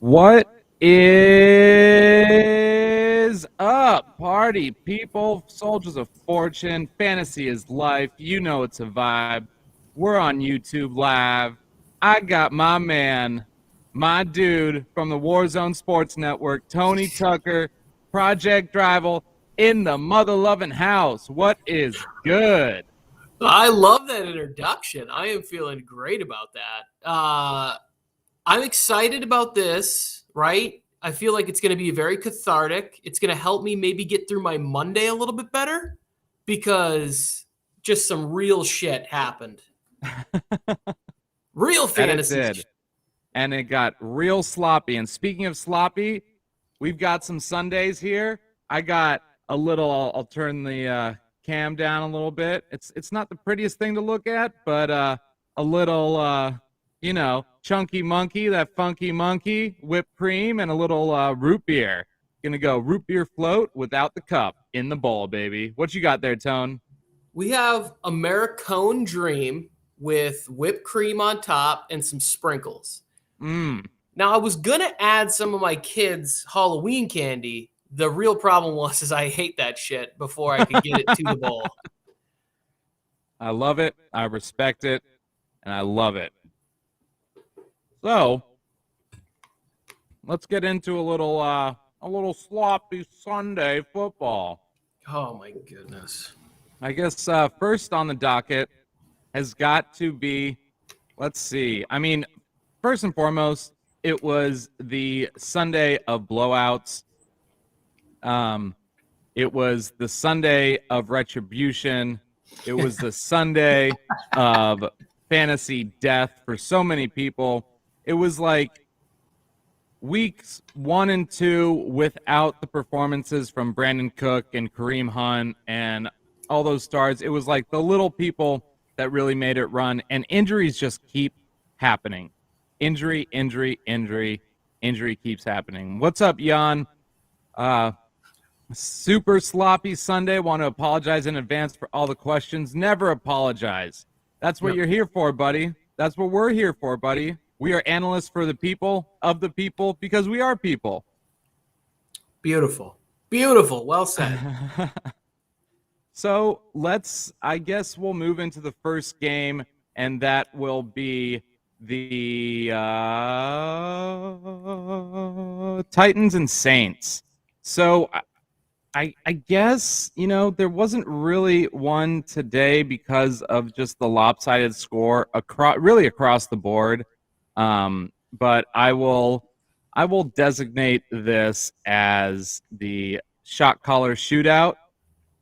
What is up, party people, soldiers of fortune? Fantasy is life. You know it's a vibe. We're on YouTube Live. I got my man, my dude from the Warzone Sports Network, Tony Tucker, Project Drival, in the mother-loving house. What is good? I love that introduction. I am feeling great about that. I'm excited about this, right? I feel like it's going to be very cathartic. It's going to help me maybe get through my Monday a little bit better because just some real shit happened. Real fantasy And it did. And it got real sloppy. And speaking of sloppy, we've got some Sundays here. I got a little, I'll turn the cam down a little bit. It's not the prettiest thing to look at, but a little, chunky monkey, that funky monkey, whipped cream, and a little root beer. Gonna go root beer float without the cup in the bowl, baby. What you got there, Tone? We have Americone Dream with whipped cream on top and some sprinkles. Now, I was going to add some of my kids' Halloween candy. The real problem is I hate that shit before I could get it to the bowl. I love it. I respect it. And I love it. So, let's get into a little sloppy Sunday football. Oh, my goodness. I guess first on the docket has got to be, let's see. I mean, first and foremost, it was the Sunday of blowouts. It was the Sunday of retribution. It was the Sunday of fantasy death for so many people. It was like weeks 1 and 2 without the performances from Brandon Cook and Kareem Hunt and all those stars. It was like the little people that really made it run, and injuries just keep happening. Injury keeps happening. What's up, Jan? Super sloppy Sunday. Want to apologize in advance for all the questions. Never apologize. That's what you're here for, buddy. That's what we're here for, buddy. We are analysts for the people, of the people, because we are people. Beautiful. Beautiful. Well said. So I guess we'll move into the first game, and that will be the Titans and Saints. So I guess, there wasn't really one today because of just the lopsided score across the board. But I will designate this as the shot caller shootout.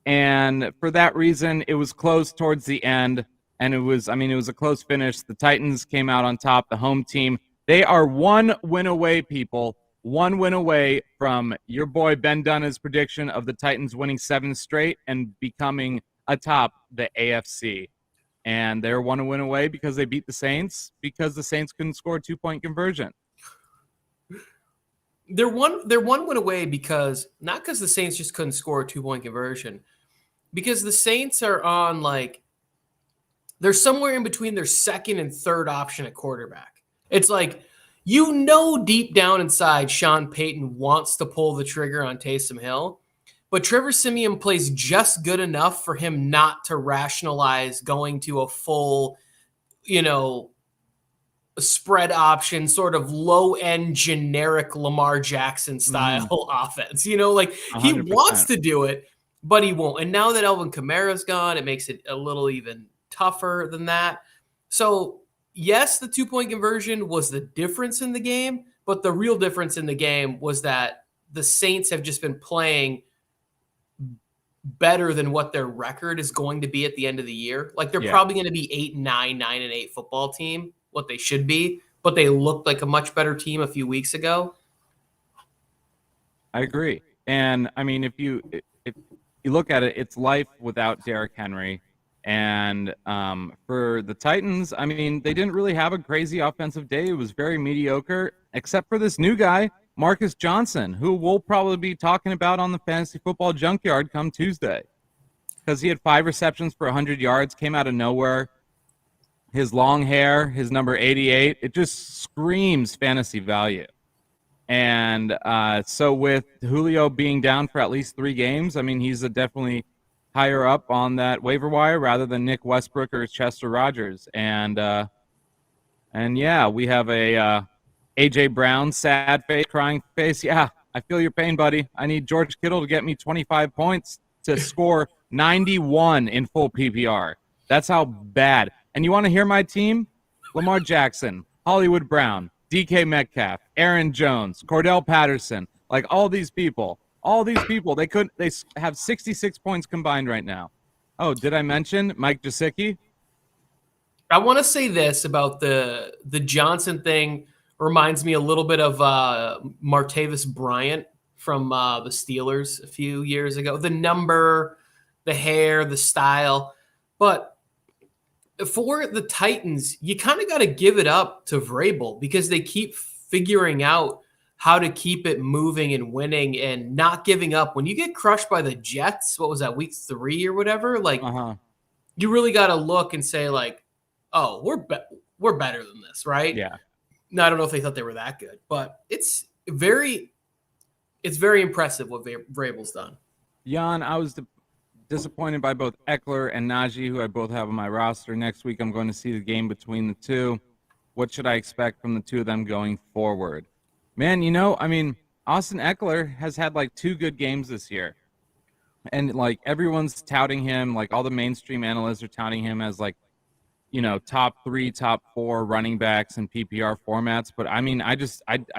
And for that reason, it was close towards the end. And it was a close finish. The Titans came out on top, the home team. They are 1 win away, people. 1 win away from your boy Ben Dunna's prediction of the Titans winning 7 straight and becoming atop the AFC. And they're 1 win away because they beat the Saints, because the Saints couldn't score a 2-point conversion. They're one win away because not because the Saints just couldn't score a 2-point conversion, because the Saints are on they're somewhere in between their second and third option at quarterback. It's like, deep down inside, Sean Payton wants to pull the trigger on Taysom Hill, but Trevor Siemian plays just good enough for him not to rationalize going to a full, spread option, sort of low-end generic Lamar Jackson style offense. He 100%. wants to do it, but he won't. And now that Alvin Kamara's gone, it makes it a little even tougher than that. So yes, the 2-point conversion was the difference in the game, but the real difference in the game was that the Saints have just been playing better than what their record is going to be at the end of the year. They're probably going to be 8-9, 9-8 football team, what they should be, but they looked like a much better team a few weeks ago. I agree. And I mean, if you look at it, it's life without Derrick Henry. And for the Titans, I mean, they didn't really have a crazy offensive day. It was very mediocre, except for this new guy, Marcus Johnson, who we'll probably be talking about on the Fantasy Football Junkyard come Tuesday, because he had 5 receptions for 100 yards, came out of nowhere. His long hair, his number 88, it just screams fantasy value. And so with Julio being down for at least 3 games, I mean, he's definitely higher up on that waiver wire rather than Nick Westbrook or Chester Rogers. And yeah, we have a AJ Brown sad face, crying face. Yeah, I feel your pain, buddy. I need George Kittle to get me 25 points to score 91 in full PPR. That's how bad. And you want to hear my team? Lamar Jackson, Hollywood Brown, DK Metcalf, Aaron Jones, Cordell Patterson, like all these people, they have 66 points combined right now. Oh, did I mention Mike Gesicki? I want to say this about the Johnson thing. Reminds me a little bit of Martavis Bryant from the Steelers a few years ago. The number, the hair, the style. But for the Titans, you kind of got to give it up to Vrabel because they keep figuring out how to keep it moving and winning and not giving up. When you get crushed by the Jets, what was that, week 3 or whatever? Like, you really got to look and say, like, oh, we're better than this, right? Yeah. No, I don't know if they thought they were that good, but it's very impressive what Vrabel's done. Jan, I was disappointed by both Eckler and Najee, who I both have on my roster. Next week, I'm going to see the game between the two. What should I expect from the two of them going forward? Man, I mean, Austin Eckler has had like 2 good games this year. And like everyone's touting him, like all the mainstream analysts are touting him as like, top 3, top 4 running backs in PPR formats. But I mean, I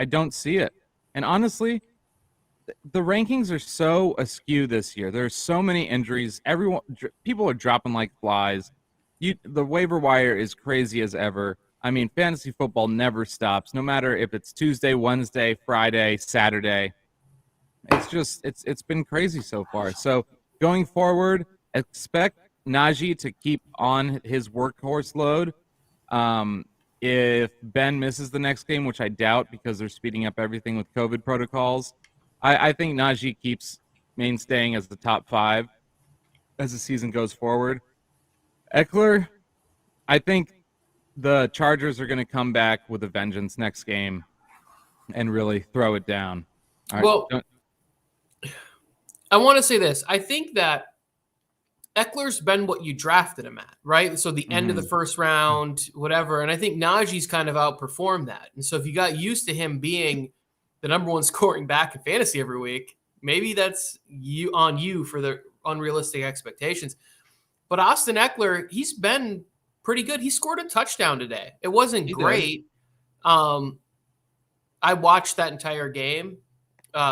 don't see it. And honestly, the rankings are so askew this year. There's so many injuries. People are dropping like flies. The waiver wire is crazy as ever. I mean, fantasy football never stops, no matter if it's Tuesday, Wednesday, Friday, Saturday. It's been crazy so far. So going forward, expect Najee to keep on his workhorse load. If Ben misses the next game, which I doubt because they're speeding up everything with COVID protocols, I think Najee keeps mainstaying as the top 5 as the season goes forward. Eckler, I think the Chargers are going to come back with a vengeance next game and really throw it down. All right, well, I want to say this. I think that Eckler's been what you drafted him at, right? So the end of the first round, whatever. And I think Najee's kind of outperformed that. And so if you got used to him being the number 1 scoring back in fantasy every week, maybe that's you for the unrealistic expectations. But Austin Eckler, he's been pretty good. He scored a touchdown today. It wasn't great. I watched that entire game.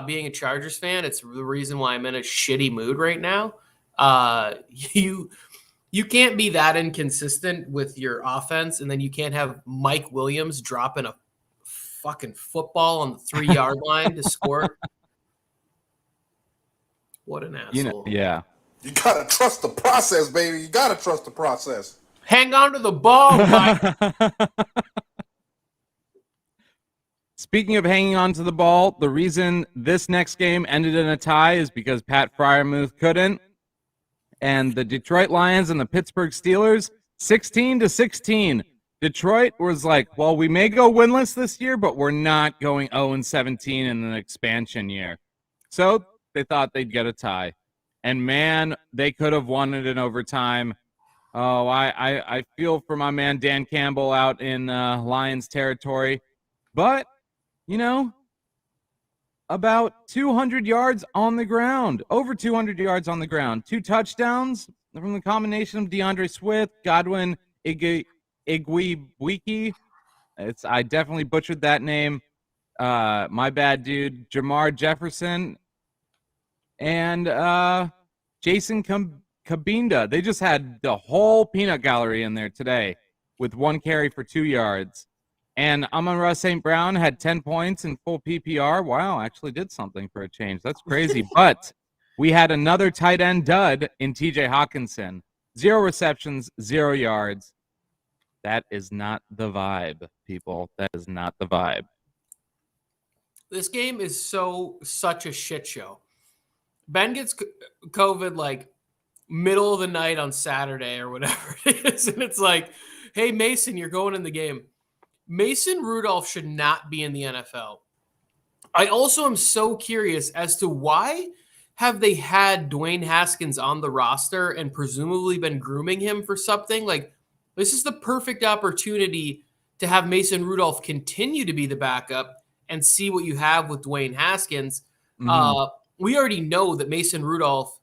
Being a Chargers fan, it's the reason why I'm in a shitty mood right now. You can't be that inconsistent with your offense, and then you can't have Mike Williams dropping a fucking football on the 3-yard line to score. What an asshole. Yeah. You gotta trust the process, baby. You gotta trust the process. Hang on to the ball, Mike. Speaking of hanging on to the ball, the reason this next game ended in a tie is because Pat Freiermuth couldn't. And the Detroit Lions and the Pittsburgh Steelers, 16-16. Detroit was like, well, we may go winless this year, but we're not going 0-17 in an expansion year. So they thought they'd get a tie. And, man, they could have won it in overtime. Oh, I feel for my man Dan Campbell out in Lions territory. But, about 200 yards on the ground, over 200 yards on the ground. 2 touchdowns from the combination of DeAndre Swift, Godwin Igwebuike. I definitely butchered that name. My bad, dude. Jamar Jefferson and Jason Kabinda. They just had the whole peanut gallery in there today with 1 carry for 2 yards. And Amon-Ra St. Brown had 10 points in full PPR. Wow, actually did something for a change. That's crazy. But we had another tight end dud in TJ Hawkinson. 0 receptions, 0 yards. That is not the vibe, people. That is not the vibe. This game is such a shit show. Ben gets COVID like middle of the night on Saturday or whatever it is. And it's like, hey, Mason, you're going in the game. Mason Rudolph should not be in the NFL. I also am so curious as to why have they had Dwayne Haskins on the roster and presumably been grooming him for something? Like, this is the perfect opportunity to have Mason Rudolph continue to be the backup and see what you have with Dwayne Haskins. Mhm. We already know that Mason Rudolph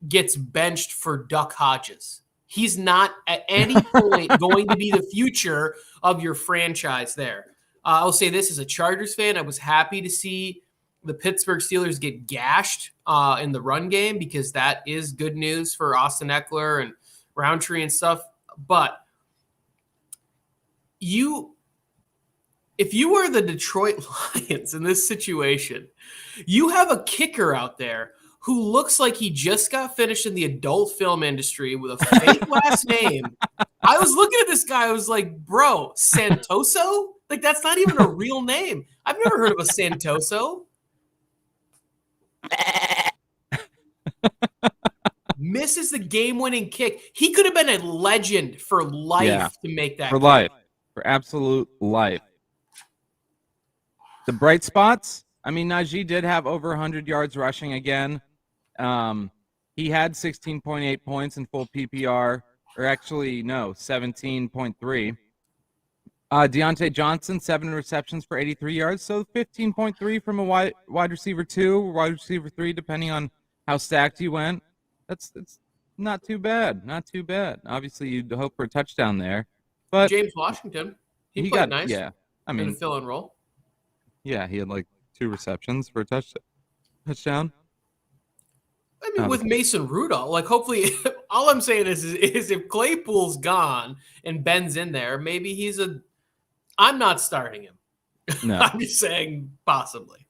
gets benched for Duck Hodges. He's not at any point going to be the future of your franchise there. I'll say this as a Chargers fan, I was happy to see the Pittsburgh Steelers get gashed in the run game because that is good news for Austin Eckler and Roundtree and stuff. But if you were the Detroit Lions in this situation, you have a kicker out there who looks like he just got finished in the adult film industry with a fake last name. I was looking at this guy. I was like, bro, Santoso? Like, that's not even a real name. I've never heard of a Santoso. Misses the game-winning kick. He could have been a legend for life to make that for kick. life, for absolute life. The bright spots, I mean, Najee did have over 100 yards rushing again. He had 16.8 points in full PPR, or actually, no, 17.3. Deontay Johnson, 7 receptions for 83 yards, so 15.3 from a wide receiver 2, wide receiver 3, depending on how stacked you went. It's not too bad, not too bad. Obviously, you'd hope for a touchdown there, but James Washington, he played got nice. Yeah, I in mean, the fill and roll. yeah, he had like 2 receptions for a touchdown. I mean, with Mason Rudolph, like hopefully, all I'm saying is if Claypool's gone and Ben's in there, maybe I'm not starting him. No. I'm just saying possibly.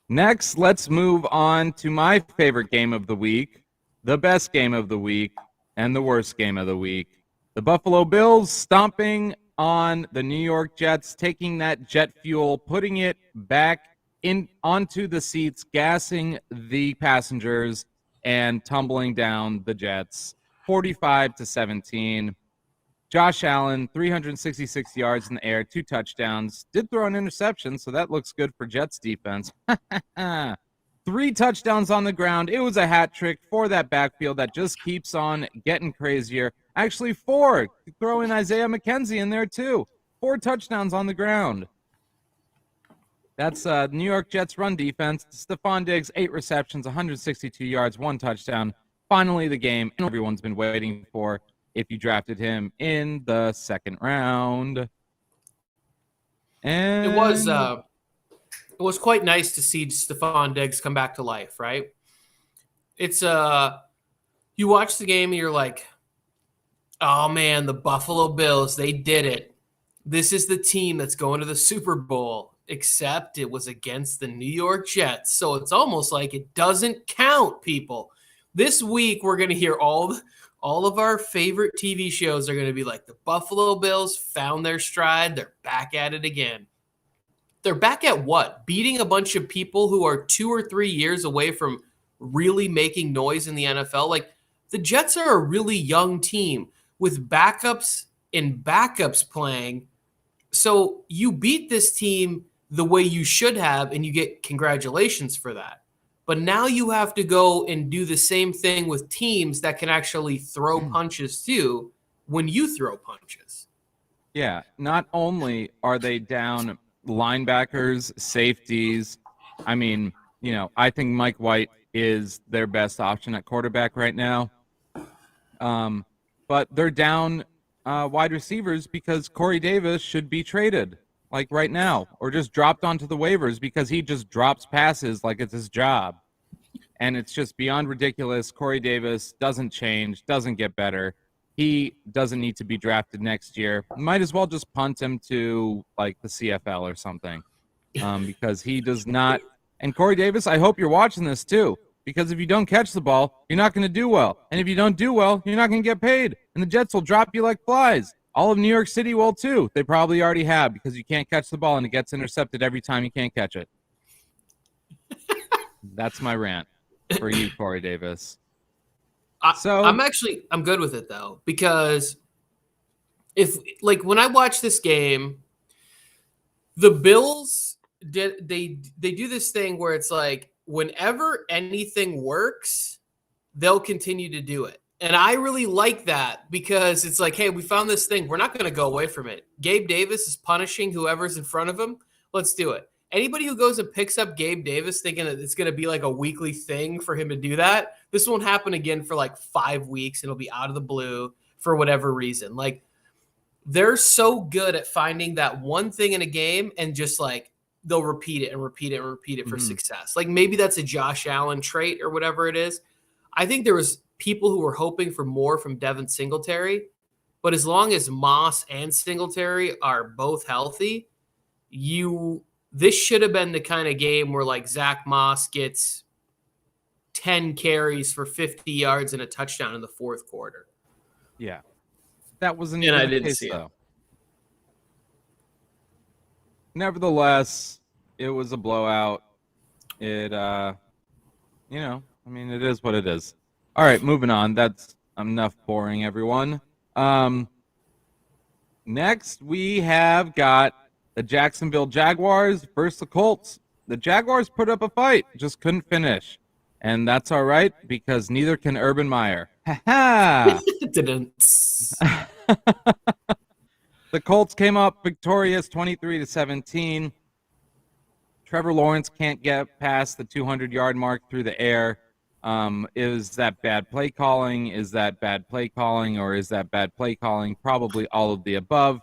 Next, let's move on to my favorite game of the week, the best game of the week, and the worst game of the week. The Buffalo Bills stomping on the New York Jets, taking that jet fuel, putting it back onto the seats, gassing the passengers, and tumbling down the Jets, 45-17. Josh Allen, 366 yards in the air, 2 touchdowns. Did throw an interception, so that looks good for Jets defense. 3 touchdowns on the ground. It was a hat trick for that backfield that just keeps on getting crazier. Actually, 4. Throw in Isaiah McKenzie in there, too. 4 touchdowns on the ground. That's New York Jets run defense. Stephon Diggs, 8 receptions, 162 yards, 1 touchdown. Finally, the game everyone's been waiting for if you drafted him in the second round. And It was quite nice to see Stephon Diggs come back to life, right? It's you watch the game and you're like, oh man, the Buffalo Bills, they did it. This is the team that's going to the Super Bowl, except it was against the New York Jets. So it's almost like it doesn't count, people. This week we're going to hear all of our favorite TV shows are going to be like the Buffalo Bills found their stride. They're back at it again. They're back at what? Beating a bunch of people who are 2 or 3 years away from really making noise in the NFL. Like, the Jets are a really young team with backups and backups playing. So you beat this team the way you should have, and you get congratulations for that. But now you have to go and do the same thing with teams that can actually throw punches too when you throw punches. Yeah, not only are they down linebackers, safeties. I mean, I think Mike White is their best option at quarterback right now. But they're down wide receivers because Corey Davis should be traded, like right now, or just dropped onto the waivers because he just drops passes like it's his job. And it's just beyond ridiculous. Corey Davis doesn't change, doesn't get better. He doesn't need to be drafted next year. Might as well just punt him to like the CFL or something, because he does not. And Corey Davis, I hope you're watching this too, because if you don't catch the ball, you're not going to do well. And if you don't do well, you're not going to get paid. And the Jets will drop you like flies. All of New York City will too. They probably already have, because you can't catch the ball and it gets intercepted every time you can't catch it. That's my rant for you, Corey Davis. I'm good with it though, because when I watch this game, the Bills they do this thing where it's like whenever anything works, they'll continue to do it. And I really like that because it's like, hey, we found this thing. We're not going to go away from it. Gabe Davis is punishing whoever's in front of him. Let's do it. Anybody who goes and picks up Gabe Davis thinking that it's going to be like a weekly thing for him to do that, this won't happen again for like 5 weeks. It'll be out of the blue for whatever reason. Like, they're so good at finding that one thing in a game and just like they'll repeat it and repeat it and repeat it for success. Like maybe that's a Josh Allen trait or whatever it is. I think there was people who were hoping for more from Devin Singletary, but as long as Moss and Singletary are both healthy, this should have been the kind of game where like Zach Moss gets 10 carries for 50 yards and a touchdown in the fourth quarter. Yeah. That wasn't And even I the didn't case, see it. though. Nevertheless, it was a blowout. It, I mean, it is what it is. All right, moving on. That's enough boring, everyone. Next, we have got the Jacksonville Jaguars versus the Colts. The Jaguars put up a fight, just couldn't finish. And that's all right, because neither can Urban Meyer. Ha-ha! Didn't. The Colts came up victorious 23-17. Trevor Lawrence can't get past the 200-yard mark through the air. Is that bad play calling? Is that bad play calling? Or is that bad play calling? Probably all of the above.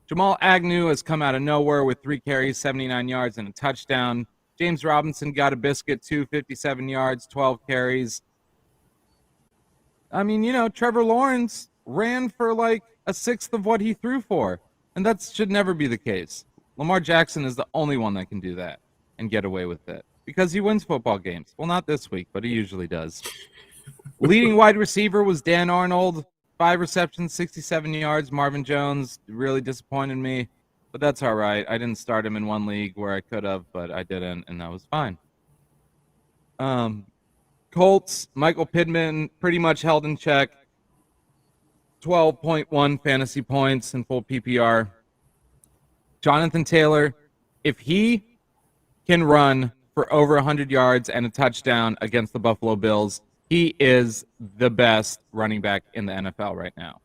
Jamal Agnew has come out of nowhere with 3 carries, 79 yards, and a touchdown. James Robinson got a biscuit, 57 yards, 12 carries. I mean, Trevor Lawrence ran for like a sixth of what he threw for, and that should never be the case. Lamar Jackson is the only one that can do that and get away with it because he wins football games. Well, not this week, but he usually does. Leading wide receiver was Dan Arnold, 5 receptions, 67 yards. Marvin Jones really disappointed me, but that's all right. I didn't start him in one league where I could have, but I didn't, and that was fine. Colts, Michael Pittman pretty much held in check. 12.1 fantasy points in full PPR. Jonathan Taylor, if he can run for over 100 yards and a touchdown against the Buffalo Bills, he is the best running back in the NFL right now.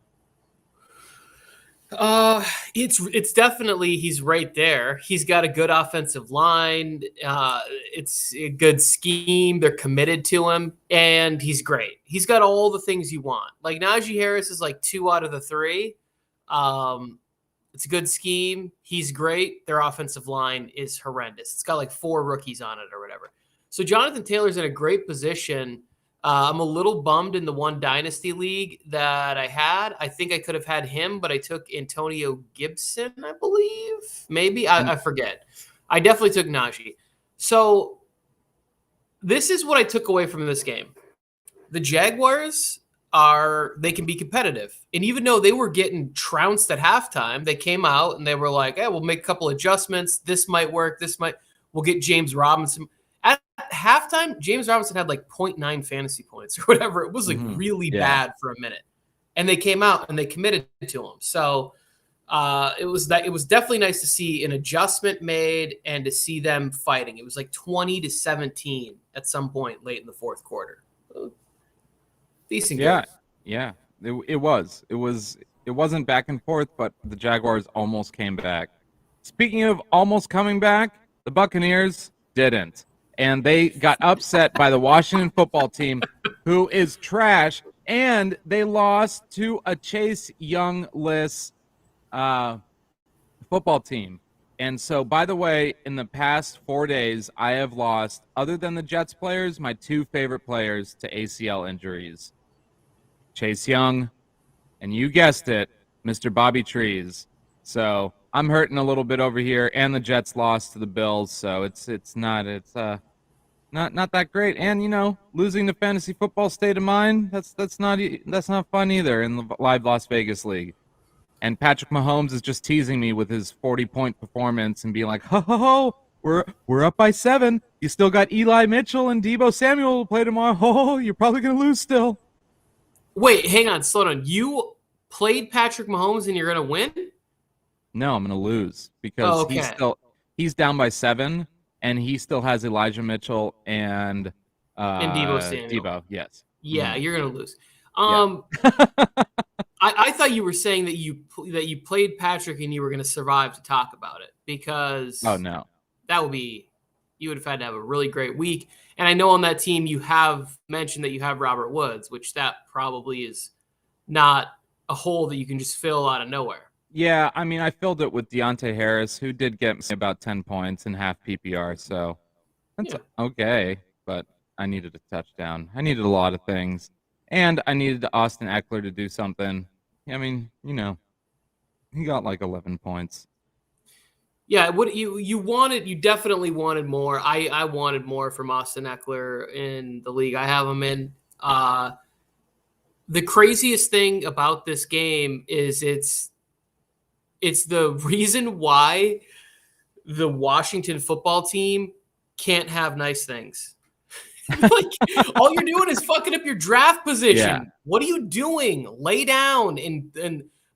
It's definitely, he's right there. He's got a good offensive line. It's a good scheme. They're committed to him, and he's great. He's got all the things you want. Like Najee Harris is like 2 out of the 3. It's a good scheme. He's great. Their offensive line is horrendous. It's got like 4 rookies on it or whatever. So Jonathan Taylor's in a great position. I'm a little bummed in the one dynasty league that I had. I think I could have had him, but I took Antonio Gibson, I believe. Maybe. I forget. I definitely took Najee. So this is what I took away from this game. The Jaguars they can be competitive. And even though they were getting trounced at halftime, they came out and they were like, hey, we'll make a couple adjustments. This might work. We'll get James Robinson. At halftime, James Robinson had like 0.9 fantasy points or whatever. It was like really bad for a minute. And they came out and they committed to him. So it was definitely nice to see an adjustment made and to see them fighting. It was like 20-17 at some point late in the fourth quarter. Decent game. Yeah. It was. It wasn't back and forth, but the Jaguars almost came back. Speaking of almost coming back, the Buccaneers didn't. And they got upset by the Washington football team, who is trash, and they lost to a Chase Young-less football team. And so, by the way, in the past 4 days, I have lost, other than the Jets players, my 2 favorite players to ACL injuries. Chase Young, and you guessed it, Mr. Bobby Trees. So I'm hurting a little bit over here, and the Jets lost to the Bills, so it's not that great. And losing to fantasy football state of mind, that's not fun either in the live Las Vegas league. And Patrick Mahomes is just teasing me with his 40-point performance and being like, ho, we're up by 7. You still got Eli Mitchell and Deebo Samuel to play tomorrow. Ho, you're probably gonna lose still. Wait, hang on, slow down. You played Patrick Mahomes and you're gonna win? No, I'm going to lose because he's down by 7, and he still has Elijah Mitchell and Deebo Samuel. Deebo, yes. Yeah, you're gonna lose. Yeah. I thought you were saying that you played Patrick and you were gonna survive to talk about it because Oh no. that would be you would have had to have a really great week. And I know on that team you have mentioned that you have Robert Woods, which that probably is not a hole that you can just fill out of nowhere. Yeah, I mean, I filled it with Deontay Harris, who did get me about 10 points in half PPR, so that's okay. But I needed a touchdown. I needed a lot of things, and I needed Austin Eckler to do something. I mean, he got like 11 points. Yeah, what you wanted, you definitely wanted more. I wanted more from Austin Eckler in the league I have him in. The craziest thing about this game is it's the reason why the Washington football team can't have nice things. Like, all you're doing is fucking up your draft position. Yeah. What are you doing? Lay down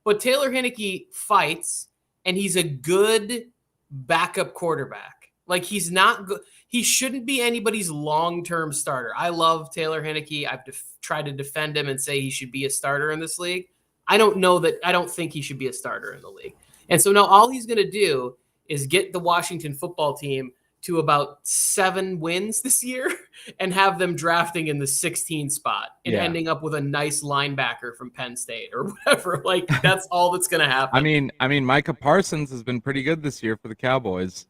but Taylor Heinicke fights, and he's a good backup quarterback. Like, he's not good. He shouldn't be anybody's long-term starter. I love Taylor Heinicke. I've tried to defend him and say he should be a starter in this league. I don't think he should be a starter in the league. And so now all he's going to do is get the Washington football team to about 7 wins this year and have them drafting in the 16 spot and ending up with a nice linebacker from Penn State or whatever. Like, that's all that's going to happen. I mean, Micah Parsons has been pretty good this year for the Cowboys.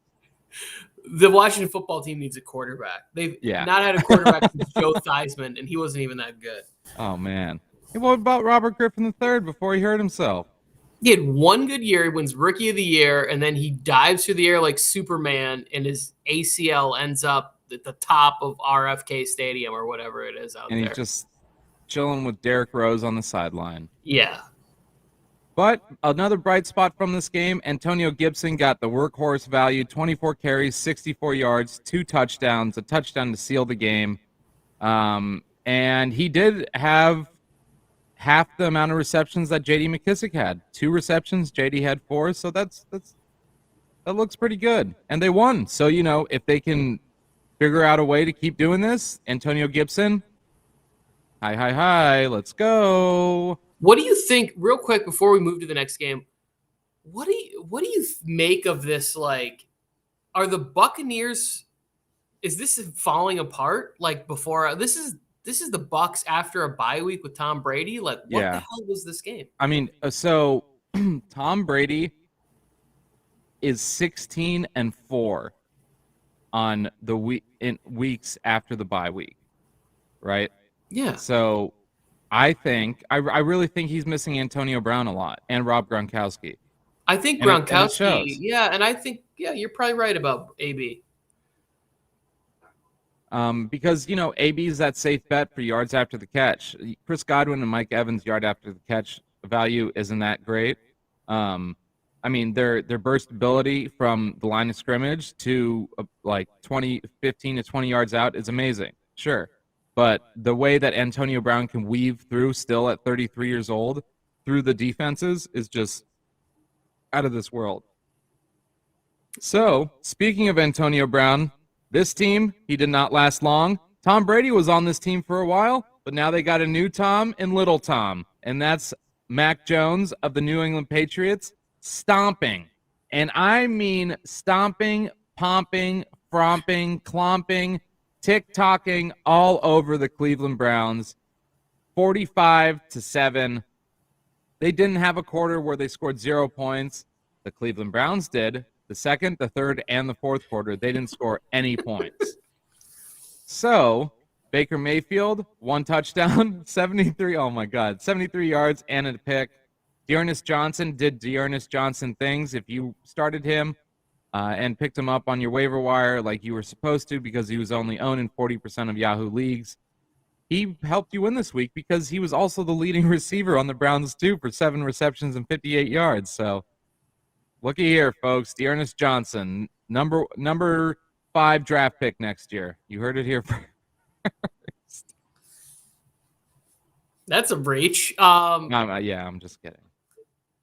The Washington football team needs a quarterback. They've not had a quarterback since Joe Theismann, and he wasn't even that good. Oh, man. Hey, what about Robert Griffin III before he hurt himself? He had one good year. He wins Rookie of the Year, and then he dives through the air like Superman, and his ACL ends up at the top of RFK Stadium or whatever it is out there. And he's just chilling with Derrick Rose on the sideline. Yeah. But another bright spot from this game, Antonio Gibson got the workhorse value, 24 carries, 64 yards, 2 touchdowns, a touchdown to seal the game. And he did have half the amount of receptions that J.D. McKissick had. 2 receptions, J.D. had 4, so that looks pretty good. And they won. So, if they can figure out a way to keep doing this, Antonio Gibson, hi, let's go. What do you think, real quick, before we move to the next game, what do you make of this? Like, are the Buccaneers, is this falling apart? Like, before, this is the Bucs after a bye week with Tom Brady. Like, what the hell was this game? I mean, so Tom Brady is 16-4 on the weeks after the bye week, right? Yeah. So I really think he's missing Antonio Brown a lot and Rob Gronkowski. I think Gronkowski, and I think you're probably right about AB. Because, AB is that safe bet for yards after the catch. Chris Godwin and Mike Evans' yard after the catch value isn't that great. I mean, their burstability from the line of scrimmage to like 15 to 20 yards out is amazing. Sure. But the way that Antonio Brown can weave through still at 33 years old through the defenses is just out of this world. So, speaking of Antonio Brown, this team, he did not last long. Tom Brady was on this team for a while, but now they got a new Tom and little Tom, and that's Mac Jones of the New England Patriots stomping. And I mean stomping, pomping, fromping, clomping, tick-tocking all over the Cleveland Browns, 45-7. They didn't have a quarter where they scored 0 points. The Cleveland Browns did. The second, the third, and the fourth quarter, they didn't score any points. So, Baker Mayfield, 1 touchdown, 73 yards and a pick. Dearness Johnson did Dearness Johnson things. If you started him and picked him up on your waiver wire like you were supposed to because he was only owned in 40% of Yahoo leagues, he helped you win this week because he was also the leading receiver on the Browns too for 7 receptions and 58 yards. So, looky here, folks. Dearness Johnson, number 5 draft pick next year. You heard it here first. That's a reach. Yeah, I'm just kidding.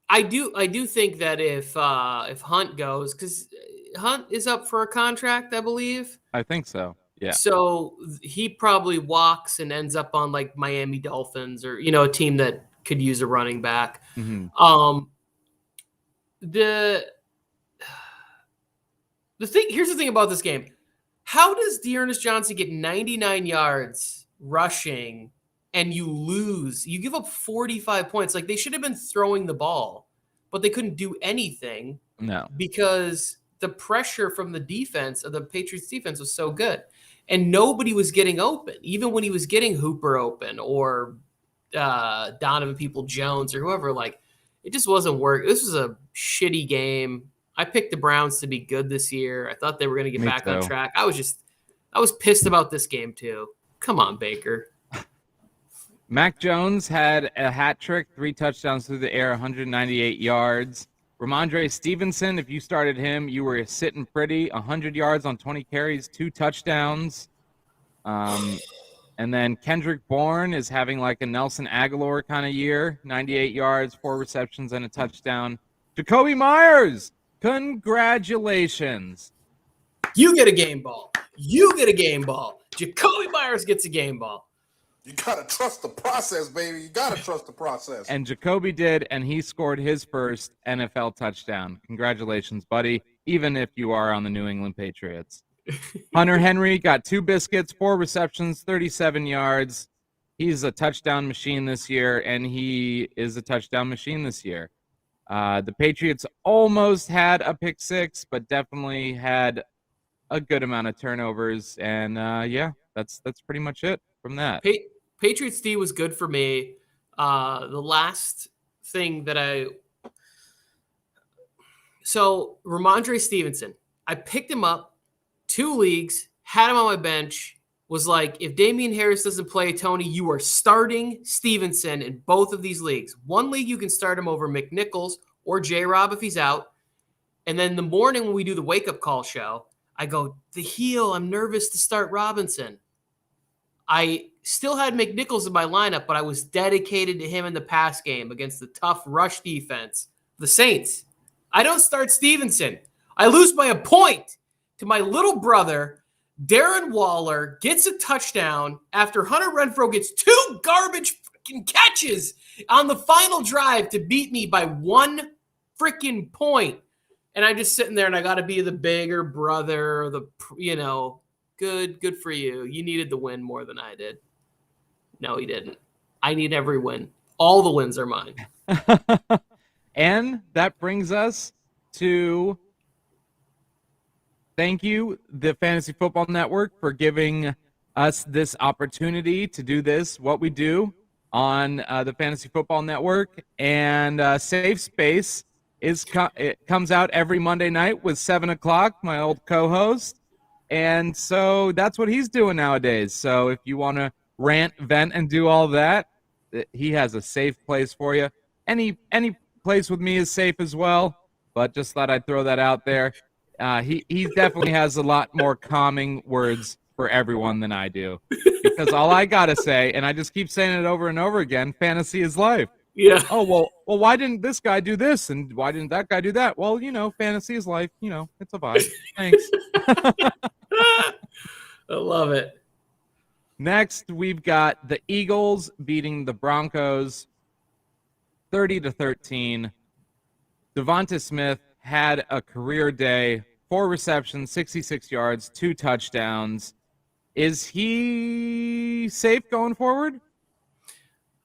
I do think that if Hunt goes, because Hunt is up for a contract, I believe. I think so. Yeah. So he probably walks and ends up on like Miami Dolphins or, a team that could use a running back. Mm-hmm. Here's the thing about this game. How does Dearness Johnson get 99 yards rushing and you lose? You give up 45 points. Like, they should have been throwing the ball, but they couldn't do anything. No. Because the pressure from the defense of the Patriots defense was so good. And nobody was getting open, even when he was getting Hooper open or Donovan People-Jones or whoever. Like, it just wasn't working. This was a shitty game. I picked the Browns to be good this year. I thought they were going to get back on track. I was pissed about this game too. Come on, Baker. Mac Jones had a hat trick, 3 touchdowns through the air, 198 yards. Ramondre Stevenson, if you started him, you were sitting pretty. 100 yards on 20 carries, 2 touchdowns. And then Kendrick Bourne is having like a Nelson Aguilar kind of year, 98 yards, 4 receptions, and a touchdown. Jacoby Myers, congratulations. You get a game ball. Jacoby Myers gets a game ball. You gotta trust the process, baby. You gotta trust the process. And Jacoby did, and he scored his first NFL touchdown. Congratulations, buddy, even if you are on the New England Patriots. Hunter Henry got 2 biscuits, 4 receptions, 37 yards. He's a touchdown machine this year, and he is a touchdown machine this year. The Patriots almost had a pick 6, but definitely had a good amount of turnovers. And, that's pretty much it from that. Patriots D was good for me. The last thing that so Ramondre Stevenson, I picked him up 2 leagues, had him on my bench, was like, if Damian Harris doesn't play, Tony, you are starting Stevenson in both of these leagues. One league, you can start him over McNichols or J-Rob if he's out. And then the morning when we do the wake-up call show, I go, the heel, I'm nervous to start Robinson. I still had McNichols in my lineup, but I was dedicated to him in the pass game against the tough rush defense. The Saints. I don't start Stevenson. I lose by a point to my little brother. Darren Waller gets a touchdown after Hunter Renfrow gets 2 garbage freaking catches on the final drive to beat me by 1 freaking point. And I'm just sitting there and I got to be the bigger brother, good for you. You needed the win more than I did. No, he didn't. I need every win. All the wins are mine. And that brings us to thank you, the Fantasy Football Network, for giving us this opportunity to do this, what we do on the Fantasy Football Network. And Safe Space it comes out every Monday night with 7 o'clock, my old co-host. And so that's what he's doing nowadays. So if you want to rant, vent, and do all that, he has a safe place for you. Any place with me is safe as well, but just thought I'd throw that out there. He definitely has a lot more calming words for everyone than I do. Because all I got to say, and I just keep saying it over and over again, fantasy is life. Yeah. Oh, well, why didn't this guy do this? And why didn't that guy do that? Well, fantasy is life. It's a vibe. Thanks. I love it. Next, we've got the Eagles beating the Broncos 30-13. Devonta Smith had a career day, 4 receptions, 66 yards, 2 touchdowns. Is he safe going forward?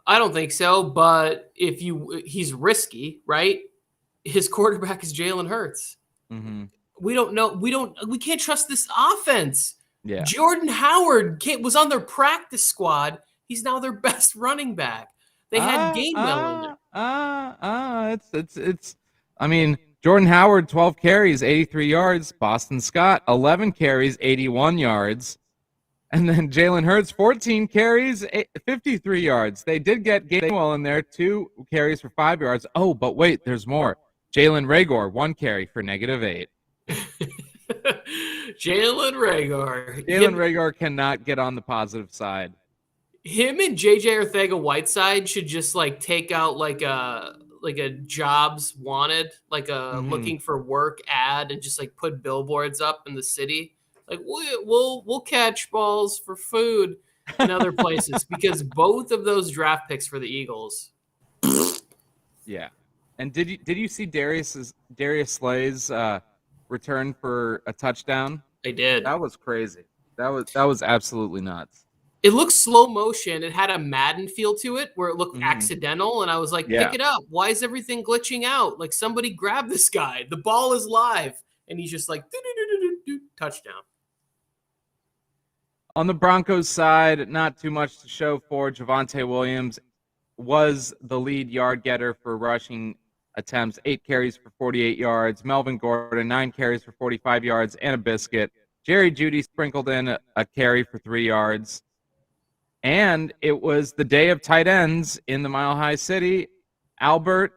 I don't think so, but he's risky, right? His quarterback is Jalen Hurts. Mm-hmm. We don't know. We can't trust this offense. Yeah. Jordan Howard was on their practice squad. He's now their best running back. They had Gainwell in there. I mean, Jordan Howard, 12 carries, 83 yards. Boston Scott, 11 carries, 81 yards. And then Jalen Hurts, 14 carries, 53 yards. They did get Gainwell in there, 2 carries for 5 yards. Oh, but wait, there's more. Jalen Reagor, 1 carry for -8. Jalen Reagor. Jalen Reagor cannot get on the positive side. Him and JJ Arcega-Whiteside should just take out a jobs wanted, like a looking for work ad, and just like put billboards up in the city. Like we'll catch balls for food in other places because both of those draft picks for the Eagles. Yeah. And did you see Darius Slay's return for a touchdown? I did. That was crazy. That was absolutely nuts. It looked slow motion. It had a Madden feel to it where it looked accidental. And I was like, pick it up. Why is everything glitching out? Like, somebody grab this guy. The ball is live. And he's just like, touchdown. On the Broncos side, not too much to show for. Javonte Williams was the lead yard getter for rushing attempts, 8 carries for 48 yards. Melvin Gordon, 9 carries for 45 yards and a biscuit. Jerry Jeudy sprinkled in a carry for 3 yards. And it was the day of tight ends in the Mile High City. Albert,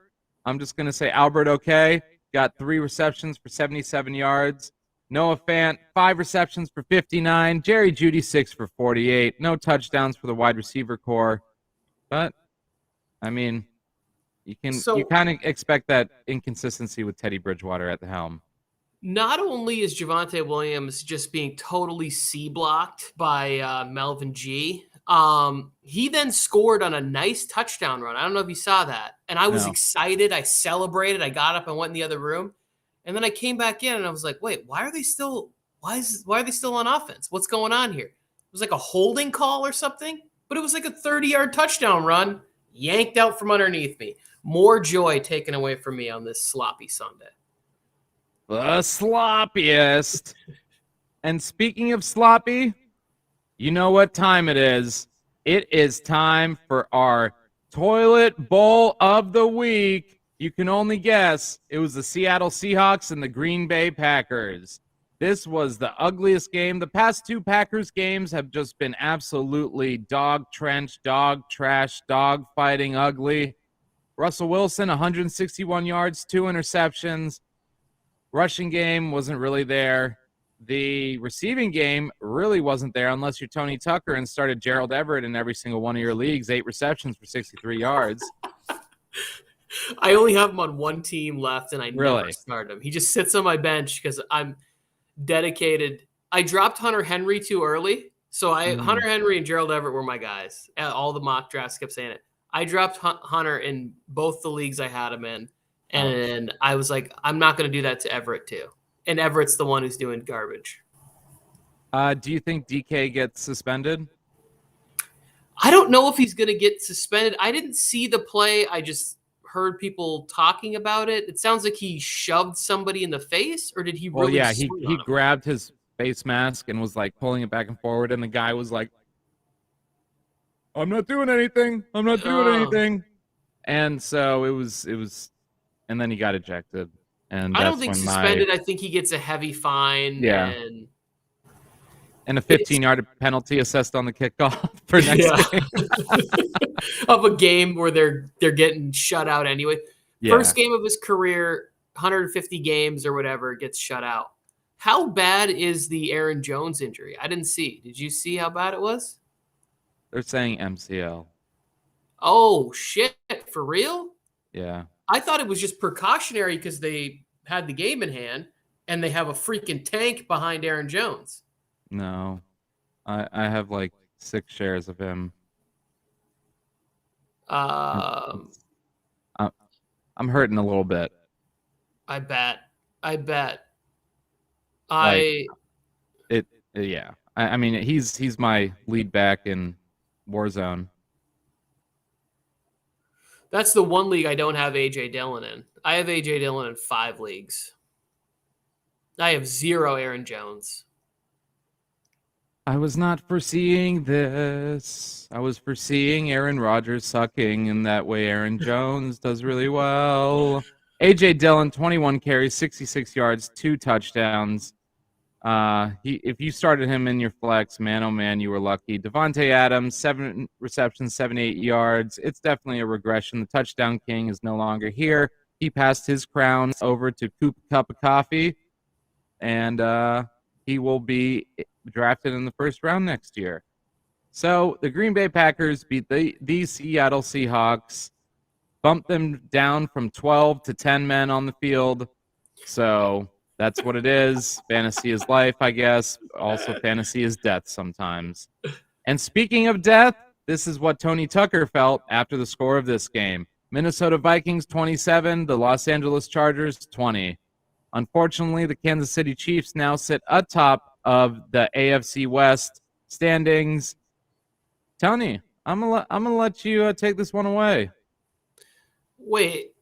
I'm just going to say Albert okay, got 3 receptions for 77 yards. Noah Fant, 5 receptions for 59. Jerry Jeudy, 6 for 48. No touchdowns for the wide receiver core. But, I mean, you kind of expect that inconsistency with Teddy Bridgewater at the helm. Not only is Javonte Williams just being totally C-blocked by Melvin G., he then scored on a nice touchdown run. I don't know if you saw that. And I was excited. I celebrated. I got up and went in the other room. And then I came back in and I was like, wait, why are they still on offense? What's going on here? It was like a holding call or something, but it was like a 30-yard touchdown run yanked out from underneath me. More joy taken away from me on this sloppy Sunday. The sloppiest. And speaking of sloppy, you know what time it is. It is time for our toilet bowl of the week. You can only guess. It was the Seattle Seahawks and the Green Bay Packers. This was the ugliest game. The past 2 Packers games have just been absolutely dog trench, dog trash, dog fighting ugly. Russell Wilson, 161 yards, 2 interceptions. Rushing game wasn't really there. The receiving game really wasn't there unless you're Tony Tucker and started Gerald Everett in every single one of your leagues, 8 receptions for 63 yards. I only have him on one team left, and I Really? never start him. He just sits on my bench because I'm dedicated. I dropped Hunter Henry too early. So Hunter Henry and Gerald Everett were my guys. All the mock drafts kept saying it. I dropped Hunter in both the leagues I had him in. And I was like, I'm not going to do that to Everett too. And Everett's the one who's doing garbage. Do you think DK gets suspended? I don't know if he's going to get suspended. I didn't see the play. I just heard people talking about it. It sounds like he shoved somebody in the face, or did he really? Well, yeah, he grabbed his face mask and was like pulling it back and forward, and the guy was like, I'm not doing anything. I'm not doing anything. And so it was, and then he got ejected. And I don't think suspended. I think he gets a heavy fine. Yeah. And a 15-yard penalty assessed on the kickoff for next game. Of a game where they're getting shut out anyway. Yeah. First game of his career, 150 games or whatever, gets shut out. How bad is the Aaron Jones injury? I didn't see. Did you see how bad it was? They're saying MCL. Oh, shit. For real? Yeah. I thought it was just precautionary because they had the game in hand and they have a freaking tank behind Aaron Jones. No. I have like 6 shares of him. I'm hurting a little bit. I bet. Yeah. I mean, he's my lead back in Warzone. That's the one league I don't have A.J. Dillon in. I have A.J. Dillon in 5 leagues. I have 0 Aaron Jones. I was not foreseeing this. I was foreseeing Aaron Rodgers sucking, and that way Aaron Jones does really well. A.J. Dillon, 21 carries, 66 yards, 2 touchdowns. If you started him in your flex, man, oh man, you were lucky. Devontae Adams, 7 receptions, 78 yards. It's definitely a regression. The touchdown king is no longer here. He passed his crown over to Cup of Coffee, and he will be drafted in the first round next year. So the Green Bay Packers beat the Seattle Seahawks. bumped them down from 12 to 10 men on the field. So that's what it is. Fantasy is life, I guess. Also, fantasy is death sometimes. And speaking of death, this is what Tony Tucker felt after the score of this game. Minnesota Vikings 27, the Los Angeles Chargers 20. Unfortunately, the Kansas City Chiefs now sit atop of the AFC West standings. Tony, I'm gonna let you take this one away. Wait,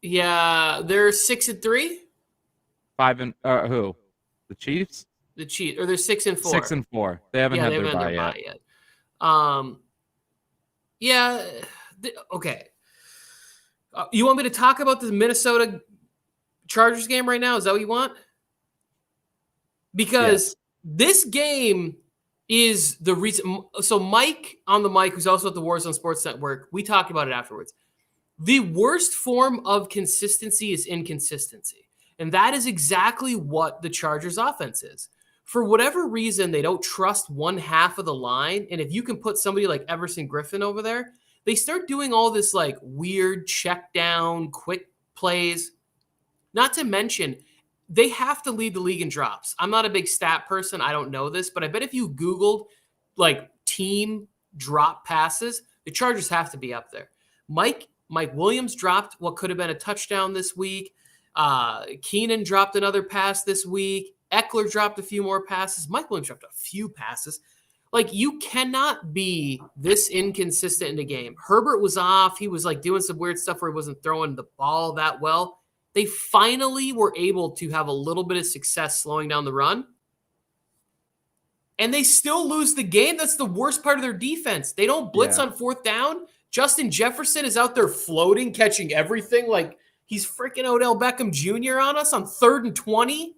yeah, they're 6-3. 5 and who? The Chiefs? The Chiefs, or they're 6-4. 6-4. They haven't had their bye yet. Yeah. Okay. You want me to talk about the Minnesota Chargers game right now? Is that what you want? Because this game is the reason. So Mike on the mic, who's also at the Warzone Sports Network, we talked about it afterwards. The worst form of consistency is inconsistency. And that is exactly what the Chargers offense is. For whatever reason, they don't trust one half of the line. And if you can put somebody like Everson Griffin over there, they start doing all this like weird check down, quick plays. Not to mention, they have to lead the league in drops. I'm not a big stat person. I don't know this, but I bet if you Googled like team drop passes, the Chargers have to be up there. Mike Williams dropped what could have been a touchdown this week. Keenan dropped another pass this week. Eckler dropped a few more passes. Mike Williams dropped a few passes. Like, you cannot be this inconsistent in the game. Herbert was off. He was like doing some weird stuff where he wasn't throwing the ball that well. They finally were able to have a little bit of success slowing down the run. And they still lose the game. That's the worst part of their defense. They don't blitz on fourth down. Justin Jefferson is out there floating, catching everything like he's freaking Odell Beckham Jr. on us on 3rd and 20.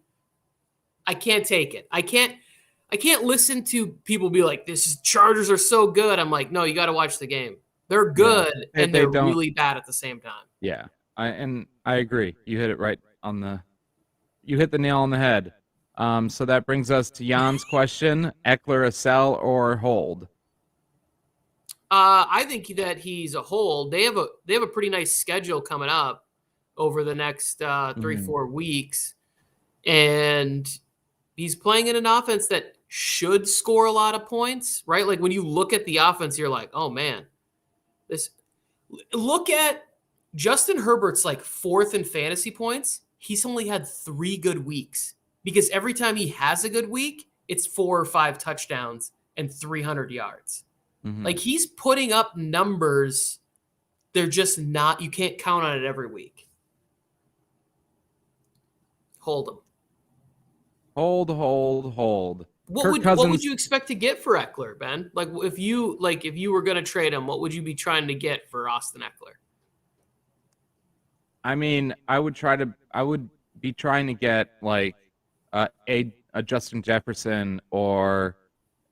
I can't take it. I can't listen to people be like, this is Chargers are so good. I'm like, no, you got to watch the game. They're good, and they're really bad at the same time. Yeah, I agree. You hit it right on you hit the nail on the head. So that brings us to Jan's question: Eckler a sell or hold? I think that he's a hold. They have a pretty nice schedule coming up over the next 3-4 weeks, and he's playing in an offense that should score a lot of points, right? Like when you look at the offense, you're like, oh man, look at Justin Herbert's like 4th in fantasy points. He's only had 3 good weeks because every time he has a good week, it's 4 or 5 touchdowns and 300 yards. Mm-hmm. Like he's putting up numbers. They're just not, you can't count on it every week. Hold him. Hold. What would you expect to get for Eckler, Ben? Like if you were going to trade him, what would you be trying to get for Austin Eckler? I mean, I would be trying to get like a Justin Jefferson or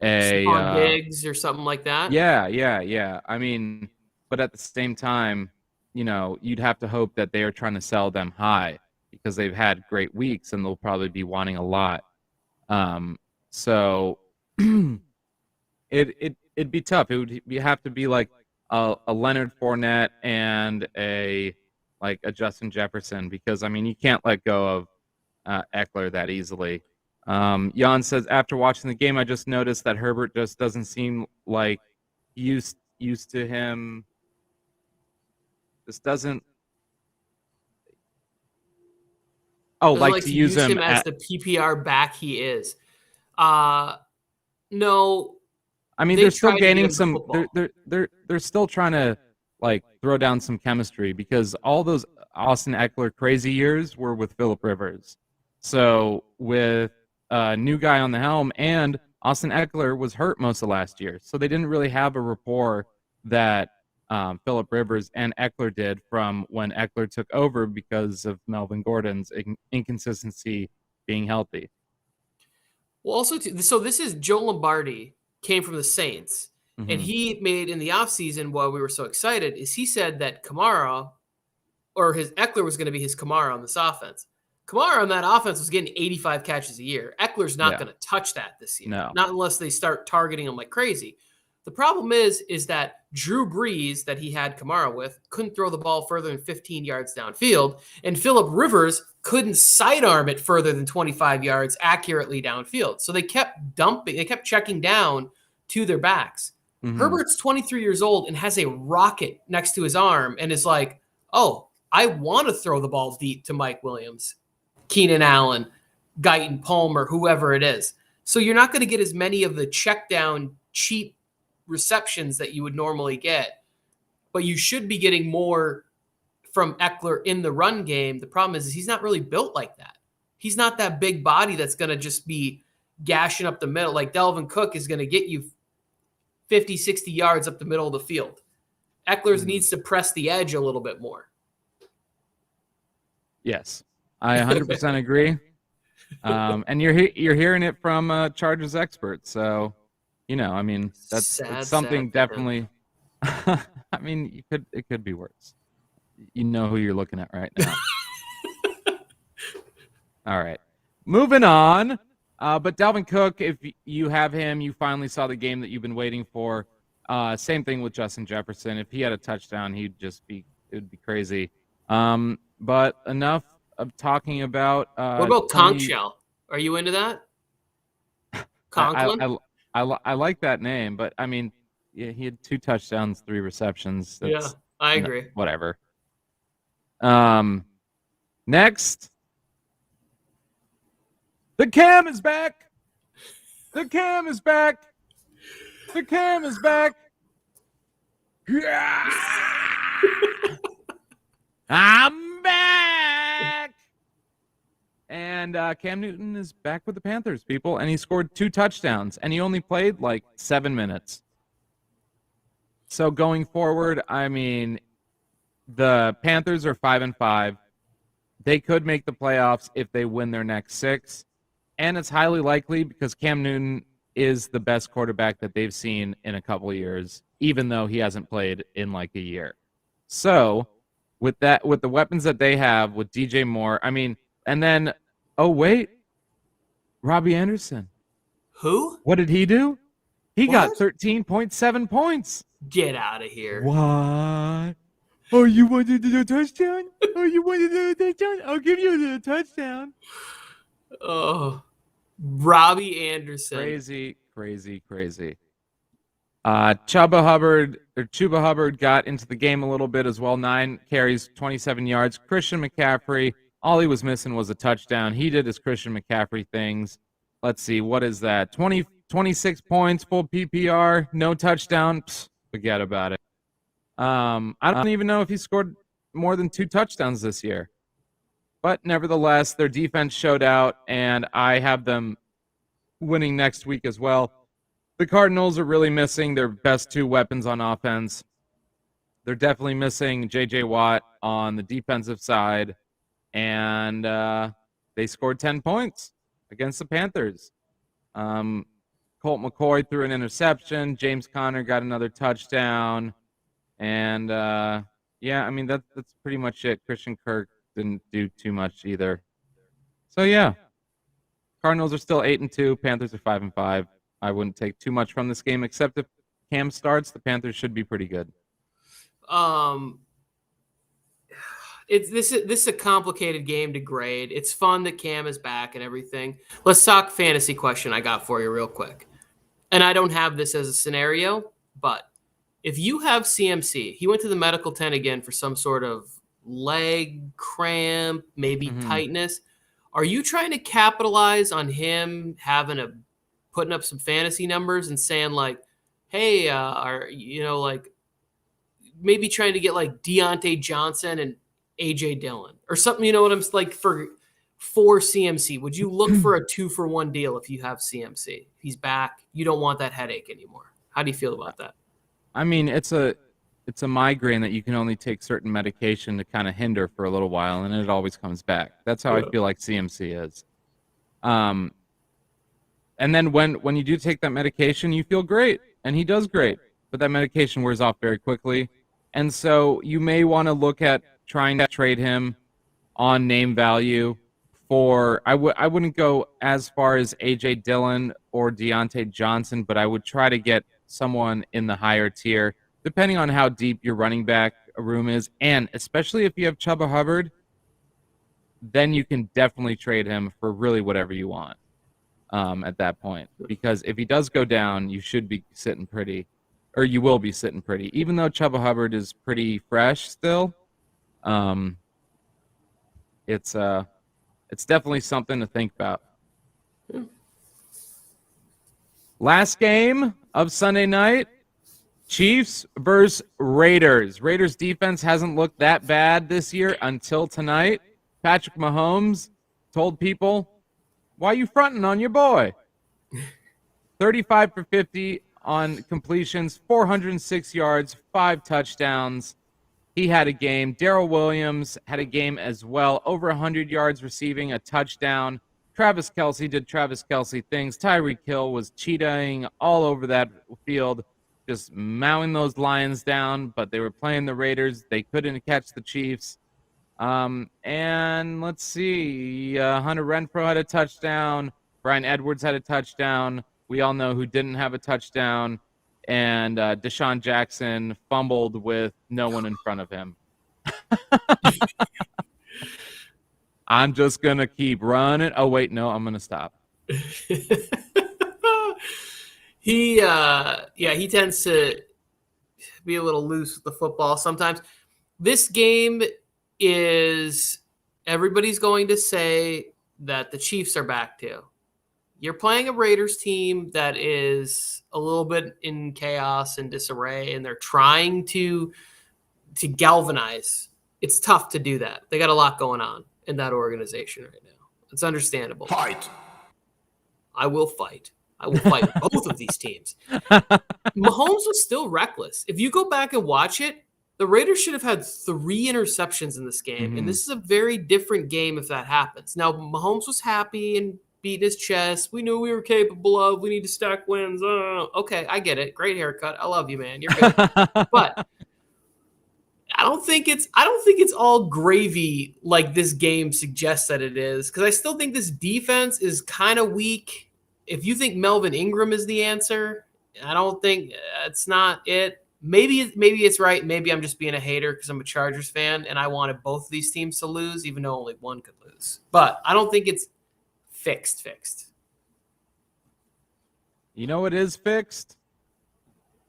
a Diggs or something like that. Yeah. I mean, but at the same time, you'd have to hope that they are trying to sell them high because they've had great weeks and they'll probably be wanting a lot. So it'd be tough. It would have to be like a Leonard Fournette and a Justin Jefferson because I mean you can't let go of Eckler that easily. Jan says after watching the game, I just noticed that Herbert just doesn't seem like used to him. This doesn't. Oh, like to use him as the PPR back he is. No. I mean, they're still gaining some. They're still trying to like throw down some chemistry because all those Austin Eckler crazy years were with Phillip Rivers. So with a new guy on the helm, and Austin Eckler was hurt most of last year, so they didn't really have a rapport that Phillip Rivers and Eckler did from when Eckler took over because of Melvin Gordon's inconsistency being healthy. Well, also, so this is Joe Lombardi came from the Saints, and he made in the offseason while we were so excited is he said that Kamara or his Eckler was going to be his Kamara on this offense. Kamara on that offense was getting 85 catches a year. Eckler's not going to touch that this year. No. Not unless they start targeting him like crazy. The problem is that Drew Brees, that he had Kamara with, couldn't throw the ball further than 15 yards downfield, and Phillip Rivers couldn't sidearm it further than 25 yards accurately downfield. So they kept checking down to their backs. Mhm. Herbert's 23 years old and has a rocket next to his arm and is like, oh, I want to throw the ball deep to Mike Williams, Keenan Allen, Guyton, Palmer, whoever it is. So you're not going to get as many of the check down, cheap receptions that you would normally get, but you should be getting more from Eckler in the run game. The problem is he's not really built like that. He's not that big body that's going to just be gashing up the middle. Like Dalvin Cook is going to get you 50, 60 yards up the middle of the field. Eckler needs to press the edge a little bit more. Yes, I 100% agree. And you're hearing it from Chargers experts. So, I mean, that's something definitely. I mean, it could be worse. You know who you're looking at right now. All right, moving on. But Dalvin Cook, if you have him, you finally saw the game that you've been waiting for. Same thing with Justin Jefferson. If he had a touchdown, it would be crazy. But enough of talking about. What about Conchell? Are you into that? Conklin? I like that name, but I mean, yeah, he had 2 touchdowns, 3 receptions. Yeah, I agree. Whatever. Next, the Cam is back. The Cam is back. The Cam is back. Yeah! I'm back. And Cam Newton is back with the Panthers, people, and he scored 2 touchdowns, and he only played like 7 minutes. So going forward, I mean, the Panthers are 5-5. They could make the playoffs if they win their next 6, and it's highly likely because Cam Newton is the best quarterback that they've seen in a couple of years, even though he hasn't played in like a year. So with the weapons that they have with DJ Moore, I mean, and then, oh wait, Robbie Anderson. Who? What did he do? He got What? 13.7 points. Get out of here. What? Oh, you wanted to do a touchdown? Oh, you wanted to do a touchdown? I'll give you a touchdown. Oh, Robbie Anderson. Crazy. Chuba Hubbard got into the game a little bit as well. 9 carries, 27 yards. Christian McCaffrey, all he was missing was a touchdown. He did his Christian McCaffrey things. Let's see, what is that? 26 points, full PPR, no touchdown. Psst, forget about it. I don't even know if he scored more than 2 touchdowns this year. But nevertheless, their defense showed out, and I have them winning next week as well. The Cardinals are really missing their best 2 weapons on offense. They're definitely missing J.J. Watt on the defensive side, and they scored 10 points against the Panthers. Colt McCoy threw an interception. James Conner got another touchdown. And, yeah, I mean, that's pretty much it. Christian Kirk didn't do too much either. So, yeah, Cardinals are still 8-2. Panthers are 5-5. I wouldn't take too much from this game, except if Cam starts, the Panthers should be pretty good. This is a complicated game to grade. It's fun that Cam is back and everything. Let's talk fantasy question I got for you real quick. And I don't have this as a scenario, but if you have CMC, he went to the medical tent again for some sort of leg cramp, maybe tightness. Are you trying to capitalize on him putting up some fantasy numbers and saying like, hey, maybe trying to get like Deontay Johnson and AJ Dillon or something, you know what I'm like for CMC? Would you look for a 2-for-1 deal if you have CMC? He's back. You don't want that headache anymore. How do you feel about that? I mean, it's a migraine that you can only take certain medication to kind of hinder for a little while, and it always comes back. That's how I feel like CMC is. And then when you do take that medication, you feel great, and he does great. But that medication wears off very quickly. And so you may want to look at trying to trade him on name value for I wouldn't go as far as A.J. Dillon or Deontay Johnson, but I would try to get someone in the higher tier. depending on how deep your running back room is, and especially if you have Chuba Hubbard, then you can definitely trade him for really whatever you want at that point. Because if he does go down, you should be sitting pretty, or you will be sitting pretty. Even though Chuba Hubbard is pretty fresh still, it's definitely something to think about. Last game of Sunday night, Chiefs versus Raiders. Raiders defense hasn't looked that bad this year until tonight. Patrick Mahomes told people, "Why you fronting on your boy?" 35 for 50 on completions, 406 yards, 5 touchdowns. He had a game. Darrell Williams had a game as well. Over 100 yards receiving, a touchdown. Travis Kelce did Travis Kelce things. Tyreek Hill was cheetahing all over that field, just mowing those Lions down, but they were playing the Raiders. They couldn't catch the Chiefs. And let's see. Hunter Renfrow had a touchdown. Bryan Edwards had a touchdown. We all know who didn't have a touchdown. And Deshaun Jackson fumbled with no one in front of him. I'm just going to keep running. Oh, wait, no, I'm going to stop. He tends to be a little loose with the football sometimes. This game is, everybody's going to say that the Chiefs are back to. You're playing a Raiders team that is a little bit in chaos and disarray, and they're trying to galvanize. It's tough to do that. They got a lot going on in that organization right now. It's understandable. Fight. I will fight. I will fight both of these teams. Mahomes was still reckless. If you go back and watch it, the Raiders should have had 3 interceptions in this game, and this is a very different game if that happens. Now, Mahomes was happy and beat his chest. We knew we were capable of. We need to stack wins. Okay, I get it. Great haircut. I love you, man. You're good. But I don't think it's all gravy like this game suggests that it is, because I still think this defense is kind of weak. If you think Melvin Ingram is the answer, I don't think it's not it. Maybe it's right. Maybe I'm just being a hater because I'm a Chargers fan and I wanted both of these teams to lose, even though only one could lose. But I don't think it's fixed. You know what is fixed?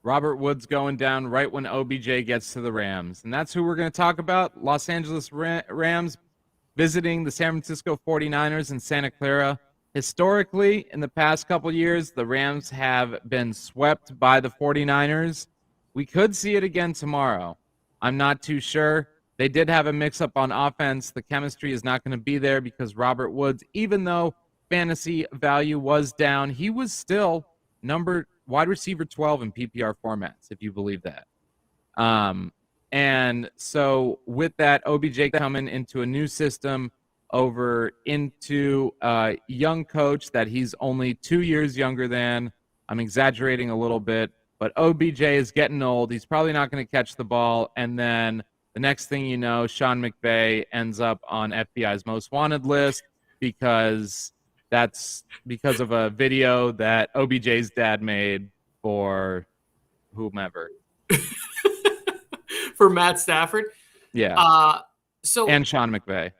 Robert Woods going down right when OBJ gets to the Rams. And that's who we're going to talk about. Los Angeles Rams visiting the San Francisco 49ers in Santa Clara. Historically, in the past couple years, the Rams have been swept by the 49ers. We could see it again tomorrow. I'm not too sure. They did have a mix-up on offense. The chemistry is not going to be there because Robert Woods, even though fantasy value was down, he was still wide receiver 12 in PPR formats, if you believe that. And so with that, OBJ coming into a new system, over into a young coach that he's only 2 years younger than. I'm exaggerating a little bit, but OBJ is getting old. He's probably not going to catch the ball. And then the next thing you know, Sean McVay ends up on FBI's most wanted list because that's because of a video that OBJ's dad made for whomever. For Matt Stafford? Yeah. And Sean McVay.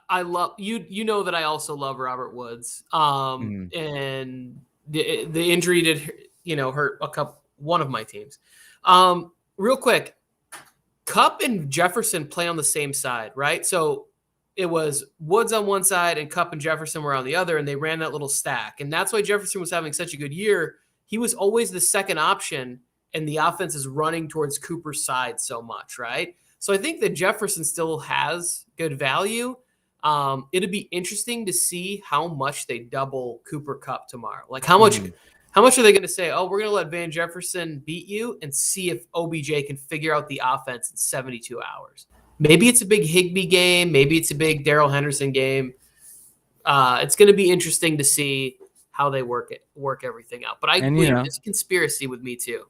I love you know that I also love Robert Woods. And the injury did, hurt one of my teams. Real quick, Kupp and Jefferson play on the same side, right? So it was Woods on one side and Kupp and Jefferson were on the other, and they ran that little stack. And that's why Jefferson was having such a good year. He was always the second option, and the offense is running towards Cooper's side so much, right? So I think that Jefferson still has good value. It'd be interesting to see how much they double Cooper Kupp tomorrow. Like how much are they going to say, oh, we're going to let Van Jefferson beat you and see if OBJ can figure out the offense in 72 hours. Maybe it's a big Higbee game. Maybe it's a big Darrell Henderson game. It's going to be interesting to see how they work everything out. But I agree, it's a conspiracy with me too.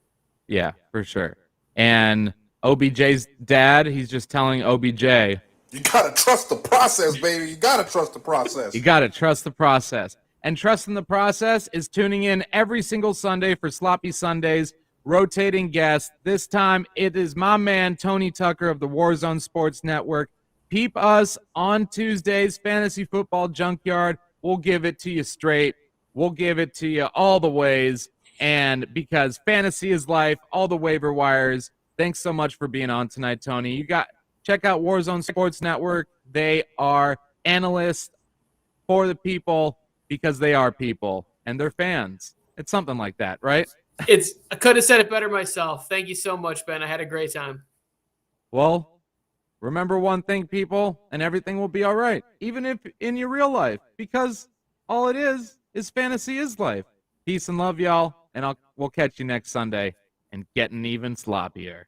Yeah, for sure. And OBJ's dad, he's just telling OBJ, you got to trust the process, baby. You got to trust the process. You got to trust the process. And trusting the process is tuning in every single Sunday for Sloppy Sundays rotating guest. This time it is my man, Tony Tucker of the Warzone Sports Network. Peep us on Tuesdays, Fantasy Football Junkyard. We'll give it to you straight. We'll give it to you all the ways. And because fantasy is life, all the waiver wires. Thanks so much for being on tonight, Tony. Check out Warzone Sports Network. They are analysts for the people because they are people and they're fans. It's something like that, right? I could have said it better myself. Thank you so much, Ben. I had a great time. Well, remember one thing, people, and everything will be all right, even if in your real life, because all it is fantasy is life. Peace and love, y'all, and we'll catch you next Sunday and getting even sloppier.